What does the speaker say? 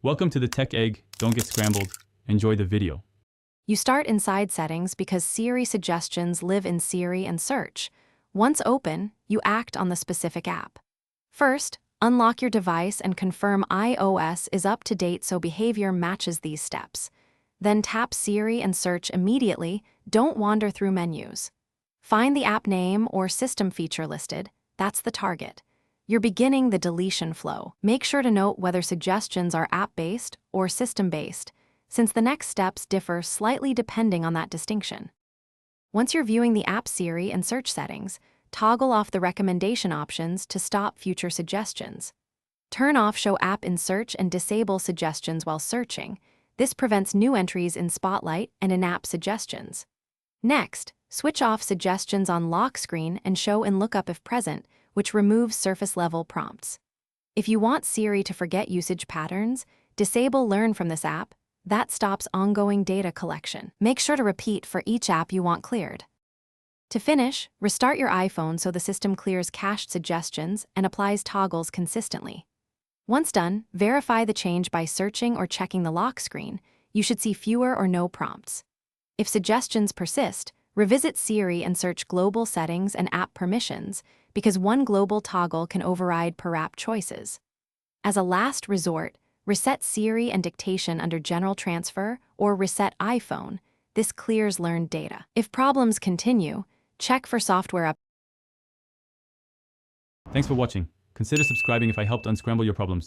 Welcome to the Tech Egg. Don't get scrambled. Enjoy the video. You start inside Settings because Siri suggestions live in Siri and Search. Once open, you act on the specific app. First, unlock your device and confirm iOS is up to date so behavior matches these steps. Then tap Siri and Search immediately. Don't wander through menus. Find the app name or system feature listed. That's the target. You're beginning the deletion flow. Make sure to note whether suggestions are app-based or system-based, since the next steps differ slightly depending on that distinction. Once you're viewing the app Siri and Search settings, toggle off the recommendation options to stop future suggestions. Turn off Show App in Search and disable suggestions while searching. This prevents new entries in Spotlight and in-app suggestions. Next, switch off suggestions on lock screen and show in lookup if present, which removes surface-level prompts. If you want Siri to forget usage patterns, disable Learn from this app. That stops ongoing data collection. Make sure to repeat for each app you want cleared. To finish, restart your iPhone so the system clears cached suggestions and applies toggles consistently. Once done, verify the change by searching or checking the lock screen. You should see fewer or no prompts. If suggestions persist, revisit Siri and search Global Settings and App Permissions, because one global toggle can override per app choices. As a last resort, reset Siri and dictation under General Transfer or reset iPhone. This clears learned data. If problems continue, check for software updates. Thanks for watching. Consider subscribing if I helped unscramble your problems.